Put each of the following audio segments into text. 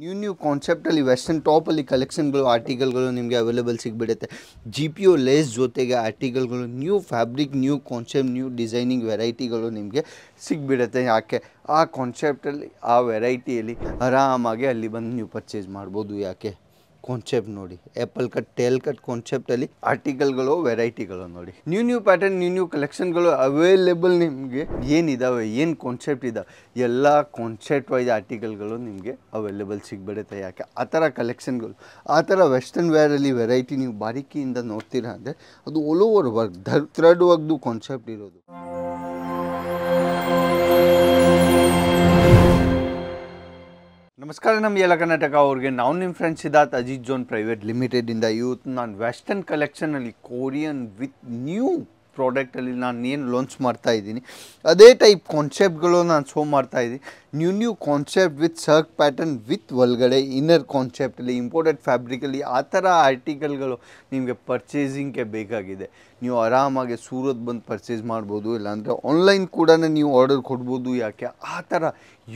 New ಕಾನ್ಸೆಪ್ಟಲ್ಲಿ western ಟಾಪಲ್ಲಿ ಕಲೆಕ್ಷನ್ಗಳು ಆರ್ಟಿಕಲ್ಗಳು ನಿಮಗೆ ಅವೈಲೇಬಲ್ ಸಿಗ್ಬಿಡುತ್ತೆ. ಜಿ ಪಿ ಒ ಲೇಸ್ ಜೊತೆಗೆ ಆರ್ಟಿಕಲ್ಗಳು new fabric new concept new designing ವೆರೈಟಿಗಳು ನಿಮಗೆ ಸಿಗ್ಬಿಡುತ್ತೆ. ಯಾಕೆ ಆ ಕಾನ್ಸೆಪ್ಟಲ್ಲಿ ಆ ವೆರೈಟಿಯಲ್ಲಿ ಆರಾಮಾಗಿ ಅಲ್ಲಿ ಬಂದು ನೀವು ಪರ್ಚೇಸ್ ಮಾಡ್ಬೋದು. ಯಾಕೆ ಕಾನ್ಸೆಪ್ಟ್ ನೋಡಿ, ಆ್ಯಪಲ್ ಕಟ್ ಟೇಲ್ ಕಟ್ ಕಾನ್ಸೆಪ್ಟಲ್ಲಿ ಆರ್ಟಿಕಲ್ಗಳು ವೆರೈಟಿಗಳು ನೋಡಿ, ನ್ಯೂ ಪ್ಯಾಟರ್ನ್ ನ್ಯೂ ಕಲೆಕ್ಷನ್ಗಳು ಅವೈಲೇಬಲ್ ನಿಮಗೆ ಏನಿದಾವೆ, ಏನು ಕಾನ್ಸೆಪ್ಟ್ ಇದಾವೆ ಎಲ್ಲ ಕಾನ್ಸೆಪ್ಟ್ ವೈಸ್ ಆರ್ಟಿಕಲ್ಗಳು ನಿಮಗೆ ಅವೈಲೇಬಲ್ ಸಿಗ್ಬಿಡುತ್ತೆ. ಯಾಕೆ ಆ ಥರ ಕಲೆಕ್ಷನ್ಗಳು ಆ ಥರ ವೆಸ್ಟರ್ನ್ ವೇರಲ್ಲಿ ವೆರೈಟಿ ನೀವು ಬಾರಿಕೆಯಿಂದ ನೋಡ್ತೀರಾ ಅಂದರೆ ಅದು ಆಲ್ ಓವರ್ ವರ್ಕ್ ಥ್ರೆಡ್ ವರ್ಕ್ದು ಕಾನ್ಸೆಪ್ಟ್ ಇರೋದು. ನಮಸ್ಕಾರ ನಮ್ಮ ಎಲ್ಲ ಕರ್ನಾಟಕ ಅವ್ರಿಗೆ. ನಾವು ನಿಮ್ಮ friend Siddharth Ajit zone private ಲಿಮಿಟೆಡಿಂದ. ಇವತ್ತು ನಾನು ವೆಸ್ಟರ್ನ್ ಕಲೆಕ್ಷನಲ್ಲಿ ಕೊರಿಯನ್ ವಿತ್ ನ್ಯೂ ಪ್ರಾಡಕ್ಟಲ್ಲಿ ನಾನು ಏನು ಲಾಂಚ್ ಮಾಡ್ತಾ ಇದ್ದೀನಿ ಅದೇ ಟೈಪ್ ಕಾನ್ಸೆಪ್ಟ್ಗಳು ನಾನು ಶೋ ಮಾಡ್ತಾ ಇದ್ದೀನಿ. ನ್ಯೂ ಕಾನ್ಸೆಪ್ಟ್ ವಿತ್ ಸರ್ಕ್ ಪ್ಯಾಟರ್ನ್ ವಿತ್ ಒಳಗಡೆ ಇನ್ನರ್ ಕಾನ್ಸೆಪ್ಟಲ್ಲಿ ಇಂಪೋರ್ಟೆಡ್ ಫ್ಯಾಬ್ರಿಕಲ್ಲಿ ಆ ಥರ ಆರ್ಟಿಕಲ್ಗಳು ನಿಮಗೆ ಪರ್ಚೇಸಿಂಗ್ಗೆ ಬೇಕಾಗಿದೆ. ನೀವು ಆರಾಮಾಗಿ ಸೂರತ್ ಬಂದು ಪರ್ಚೇಸ್ ಮಾಡ್ಬೋದು, ಇಲ್ಲಾಂದರೆ ಆನ್ಲೈನ್ ಕೂಡ ನೀವು ಆರ್ಡರ್ ಕೊಡ್ಬೋದು. ಯಾಕೆ ಆ ಥರ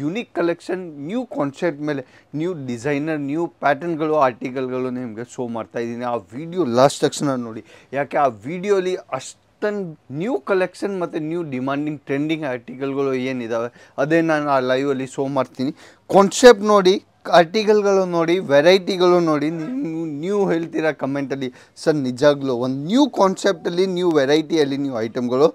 ಯುನಿಕ್ ಕಲೆಕ್ಷನ್ ನ್ಯೂ ಕಾನ್ಸೆಪ್ಟ್ ಮೇಲೆ ನ್ಯೂ ಡಿಸೈನರ್ ನ್ಯೂ ಪ್ಯಾಟರ್ನ್ಗಳು ಆರ್ಟಿಕಲ್ಗಳು ನಿಮಗೆ ಶೋ ಮಾಡ್ತಾ ಇದ್ದೀನಿ. ಆ ವಿಡಿಯೋ ಲಾಸ್ಟ್ ತಕ್ಷಣ ನೋಡಿ. ಯಾಕೆ ಆ ವಿಡಿಯೋಲಿ ಅಷ್ಟೊಂದು ನ್ಯೂ ಕಲೆಕ್ಷನ್ ಮತ್ತು ನ್ಯೂ ಡಿಮಾಂಡಿಂಗ್ ಟ್ರೆಂಡಿಂಗ್ ಆರ್ಟಿಕಲ್ಗಳು ಏನಿದ್ದಾವೆ ಅದೇ ನಾನು ಆ ಲೈವಲ್ಲಿ ಶೋ ಮಾಡ್ತೀನಿ. ಕಾನ್ಸೆಪ್ಟ್ ನೋಡಿ, ಆರ್ಟಿಕಲ್ಗಳು ನೋಡಿ, ವೆರೈಟಿಗಳು ನೋಡಿ. ನೀವು ಹೇಳ್ತೀರಾ ಕಮೆಂಟಲ್ಲಿ, ಸರ್ ನಿಜಾಗ್ಲೂ ಒಂದು ನ್ಯೂ ಕಾನ್ಸೆಪ್ಟಲ್ಲಿ ನ್ಯೂ ವೆರೈಟಿಯಲ್ಲಿ ನೀವು ಐಟಮ್ಗಳು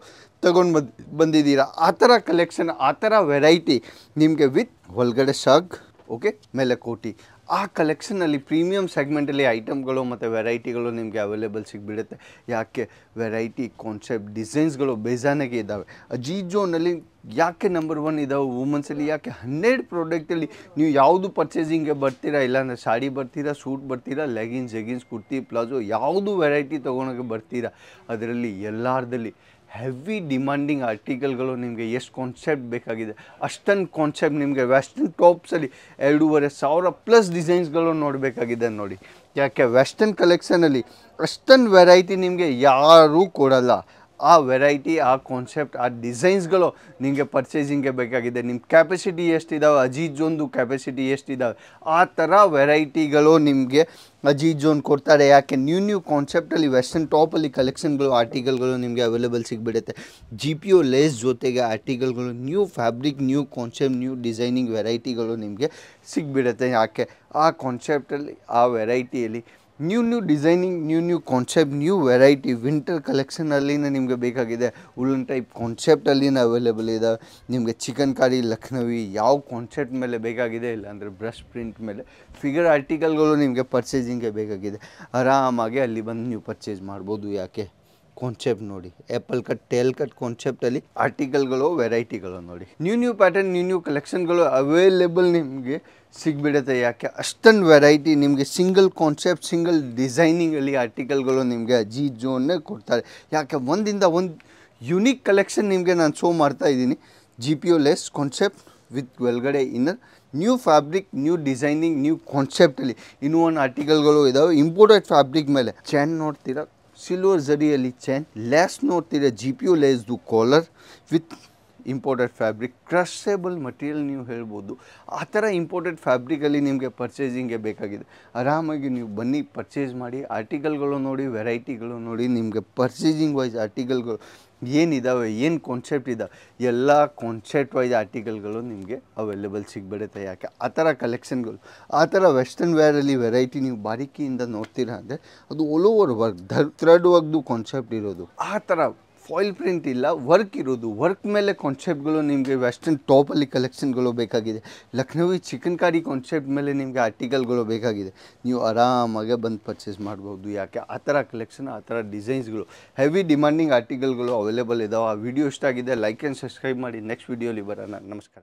ತಗೊಂಡು ಬಂದಿದ್ದೀರಾ. ಆ ಥರ ಕಲೆಕ್ಷನ್ ಆ ಥರ ವೆರೈಟಿ ನಿಮಗೆ ವಿತ್ ಒಳಗಡೆ ಶಾಗ್ ಓಕೆ ಮೇಲೆ ಕೋಟಿ ಆ ಕಲೆಕ್ಷನಲ್ಲಿ ಪ್ರೀಮಿಯಮ್ ಸೆಗ್ಮೆಂಟಲ್ಲಿ ಐಟಮ್ಗಳು ಮತ್ತು ವೆರೈಟಿಗಳು ನಿಮಗೆ ಅವೈಲೇಬಲ್ ಸಿಗ್ಬಿಡುತ್ತೆ. ಯಾಕೆ ವೆರೈಟಿ ಕಾನ್ಸೆಪ್ಟ್ ಡಿಸೈನ್ಸ್ಗಳು ಬೇಜಾನಾಗೆ ಇದ್ದಾವೆ. ಅಜಿತ್ ಜೋನಲ್ಲಿ ಯಾಕೆ ನಂಬರ್ 1 ಇದ್ದಾವೆ ವುಮೆನ್ಸಲ್ಲಿ? ಯಾಕೆ 100 ಪ್ರಾಡಕ್ಟಲ್ಲಿ ನೀವು ಯಾವುದು ಪರ್ಚೇಸಿಂಗ್ಗೆ ಬರ್ತೀರಾ, ಇಲ್ಲಾಂದರೆ ಸಾಡಿ ಬರ್ತೀರಾ, ಸೂಟ್ ಬರ್ತೀರಾ, ಲೆಗಿನ್ಸ್ ಜೆಗಿನ್ಸ್ ಕುರ್ತಿ ಪ್ಲಾಜೋ ಯಾವುದು ವೆರೈಟಿ ತೊಗೊಳಕ್ಕೆ ಬರ್ತೀರಾ ಅದರಲ್ಲಿ ಎಲ್ಲಾರ್ದಲ್ಲಿ ಹೆವಿ ಡಿಮಾಂಡಿಂಗ್ ಆರ್ಟಿಕಲ್ಗಳು ನಿಮಗೆ ಎಷ್ಟು ಕಾನ್ಸೆಪ್ಟ್ ಬೇಕಾಗಿದೆ ಅಷ್ಟೊಂದು ಕಾನ್ಸೆಪ್ಟ್ ನಿಮಗೆ ವೆಸ್ಟರ್ನ್ ಟಾಪ್ಸಲ್ಲಿ 2500+ ಡಿಸೈನ್ಸ್ಗಳು ನೋಡಬೇಕಾಗಿದೆ ನೋಡಿ. ಯಾಕೆ ವೆಸ್ಟರ್ನ್ ಕಲೆಕ್ಷನಲ್ಲಿ ಅಷ್ಟೊಂದು ವೆರೈಟಿ ನಿಮಗೆ ಯಾರೂ ಕೊಡಲ್ಲ. ಆ ವೆರೈಟಿ ಆ ಕಾನ್ಸೆಪ್ಟ್ ಆ ಡಿಸೈನ್ಸ್ಗಳು ನಿಮಗೆ ಪರ್ಚೇಸಿಂಗ್ಗೆ ಬೇಕಾಗಿದೆ. ನಿಮ್ಮ ಕ್ಯಾಪಸಿಟಿ ಎಷ್ಟಿದ್ದಾವೆ, ಅಜಿತ್ ಜೋನ್ದು ಕ್ಯಾಪಸಿಟಿ ಎಷ್ಟಿದ್ದಾವೆ ಆ ಥರ ವೆರೈಟಿಗಳು ನಿಮಗೆ ಅಜಿತ್ ಜೋನ್ ಕೊಡ್ತಾರೆ. ಯಾಕೆ ನ್ಯೂ ಕಾನ್ಸೆಪ್ಟಲ್ಲಿ ವೆಸ್ಟರ್ನ್ ಟಾಪಲ್ಲಿ ಕಲೆಕ್ಷನ್ಗಳು ಆರ್ಟಿಕಲ್ಗಳು ನಿಮಗೆ ಅವೈಲೇಬಲ್ ಸಿಗ್ಬಿಡುತ್ತೆ. ಜಿ ಪಿ ಒ ಲೇಸ್ ಜೊತೆಗೆ ಆರ್ಟಿಕಲ್ಗಳು new fabric new concept new designing ವೆರೈಟಿಗಳು ನಿಮಗೆ ಸಿಗ್ಬಿಡುತ್ತೆ. ಯಾಕೆ ಆ ಕಾನ್ಸೆಪ್ಟಲ್ಲಿ ಆ ವೆರೈಟಿಯಲ್ಲಿ new designing new concept new variety winter ಕಲೆಕ್ಷನಲ್ಲಿನ ನಿಮಗೆ ಬೇಕಾಗಿದೆ. ಉಲ್ಲನ್ ಟೈಪ್ ಕಾನ್ಸೆಪ್ಟಲ್ಲಿನ ಅವೈಲೇಬಲ್ ಇದ್ದಾವೆ. ನಿಮಗೆ ಚಿಕನ್ ಕಾರಿ ಲಕ್ನವಿ ಯಾವ ಕಾನ್ಸೆಪ್ಟ್ ಮೇಲೆ ಬೇಕಾಗಿದೆ, ಇಲ್ಲಾಂದರೆ ಬ್ರಷ್ ಪ್ರಿಂಟ್ ಮೇಲೆ ಫಿಗರ್ ಆರ್ಟಿಕಲ್ಗಳು ನಿಮಗೆ ಪರ್ಚೇಸಿಂಗ್ಗೆ ಬೇಕಾಗಿದೆ. ಆರಾಮಾಗಿ ಅಲ್ಲಿ ಬಂದು ನೀವು ಪರ್ಚೇಸ್ ಮಾಡ್ಬೋದು. ಯಾಕೆ ಕಾನ್ಸೆಪ್ಟ್ ನೋಡಿ, ಆ್ಯಪಲ್ ಕಟ್ ಟೇಲ್ ಕಟ್ ಕಾನ್ಸೆಪ್ಟಲ್ಲಿ ಆರ್ಟಿಕಲ್ಗಳು ವೆರೈಟಿಗಳು ನೋಡಿ, ನ್ಯೂ ಪ್ಯಾಟರ್ನ್ ನ್ಯೂ ಕಲೆಕ್ಷನ್ಗಳು ಅವೈಲೇಬಲ್ ನಿಮಗೆ ಸಿಗ್ಬಿಡುತ್ತೆ. ಯಾಕೆ ಅಷ್ಟೊಂದು ವೆರೈಟಿ ನಿಮಗೆ ಸಿಂಗಲ್ ಕಾನ್ಸೆಪ್ಟ್ ಸಿಂಗಲ್ ಡಿಸೈನಿಂಗಲ್ಲಿ ಆರ್ಟಿಕಲ್ಗಳು ನಿಮಗೆ ಅಜಿತ್ ಜೋನ್ನೇ ಕೊಡ್ತಾರೆ. ಯಾಕೆ ಒಂದಿಂದ ಒಂದು ಯುನಿಕ್ ಕಲೆಕ್ಷನ್ ನಿಮಗೆ ನಾನು ಶೋ ಮಾಡ್ತಾ ಇದ್ದೀನಿ. G P O lace concept with ಒಳಗಡೆ inner new fabric new designing new ಕಾನ್ಸೆಪ್ಟಲ್ಲಿ ಇನ್ನೂ ಒಂದು ಆರ್ಟಿಕಲ್ಗಳು ಇದ್ದಾವೆ. ಇಂಪೋರ್ಟೆಡ್ ಫ್ಯಾಬ್ರಿಕ್ ಮೇಲೆ ಚೈನ್ ನೋಡ್ತೀರಾ, ಸಿಲ್ವರ್ ಝರಿಯಲ್ಲಿ ಚೈನ್, ಲೇಸ್ ನೋಡ್ತೀರಾ, ಜಿ ಪಿ ಒ ಲೇಸ್ದು collar with imported fabric, crushable material ನೀವು ಹೇಳ್ಬೋದು. ಆ ಥರ ಇಂಪೋರ್ಟೆಡ್ ಫ್ಯಾಬ್ರಿಕಲ್ಲಿ ನಿಮಗೆ ಪರ್ಚೇಸಿಂಗ್ಗೆ ಬೇಕಾಗಿದೆ. ಆರಾಮಾಗಿ ನೀವು ಬನ್ನಿ ಪರ್ಚೇಸ್ ಮಾಡಿ, ಆರ್ಟಿಕಲ್ಗಳು ನೋಡಿ, ವೆರೈಟಿಗಳು ನೋಡಿ. ನಿಮಗೆ ಪರ್ಚೇಸಿಂಗ್ ವೈಸ್ ಆರ್ಟಿಕಲ್ಗಳು ಏನಿದ್ದಾವೆ ಏನು ಕಾನ್ಸೆಪ್ಟ್ ಇದ್ದಾವೆ ಎಲ್ಲ ಕಾನ್ಸೆಪ್ಟ್ ವೈಸ್ ಆರ್ಟಿಕಲ್ಗಳು ನಿಮಗೆ ಅವೈಲೇಬಲ್ ಸಿಗ್ಬಿಡುತ್ತೆ. ಯಾಕೆ ಆ ಥರ ಕಲೆಕ್ಷನ್ಗಳು ಆ ಥರ ವೆಸ್ಟರ್ನ್ ವೇರಲ್ಲಿ ವೆರೈಟಿ ನೀವು ಬಾರಿಕೆಯಿಂದ ನೋಡ್ತೀರಾ ಅಂದರೆ ಅದು ಆಲ್ ಓವರ್ ವರ್ಕ್ ಥ್ರೆಡ್ ವರ್ಕ್ದು ಕಾನ್ಸೆಪ್ಟ್ ಇರೋದು. ಆ ಥರ ಫಾಯಿಲ್ ಪ್ರಿಂಟ್ ಇಲ್ಲ, ವರ್ಕ್ ಇರೋದು. ವರ್ಕ್ ಮೇಲೆ ಕಾನ್ಸೆಪ್ಟ್ಗಳು ನಿಮಗೆ ವೆಸ್ಟರ್ನ್ ಟಾಪಲ್ಲಿ ಕಲೆಕ್ಷನ್ಗಳು ಬೇಕಾಗಿದೆ. ಲಕ್ನವಿ ಚಿಕನ್ ಕಾರಿ ಕಾನ್ಸೆಪ್ಟ್ ಮೇಲೆ ನಿಮಗೆ ಆರ್ಟಿಕಲ್ಗಳು ಬೇಕಾಗಿದೆ. ನೀವು ಆರಾಮಾಗೆ ಬಂದು ಪರ್ಚೇಸ್ ಮಾಡ್ಬೋದು. ಯಾಕೆ ಆ ಥರ ಕಲೆಕ್ಷನ್ ಆ ಥರ ಡಿಸೈನ್ಸ್ಗಳು ಹೆವಿ ಡಿಮಾಂಡಿಂಗ್ ಆರ್ಟಿಕಲ್ಗಳು ಅವೈಲೇಬಲ್ ಇದ್ದಾವೆ. ಆ ವಿಡಿಯೋ ಇಷ್ಟ ಆಗಿದೆ ಲೈಕ್ ಆ್ಯಂಡ್ ಸಬ್ಸ್ಕ್ರೈಬ್ ಮಾಡಿ. ನೆಕ್ಸ್ಟ್ ವಿಡಿಯೋಲಿ ಬರೋಣ. ನಮಸ್ಕಾರ.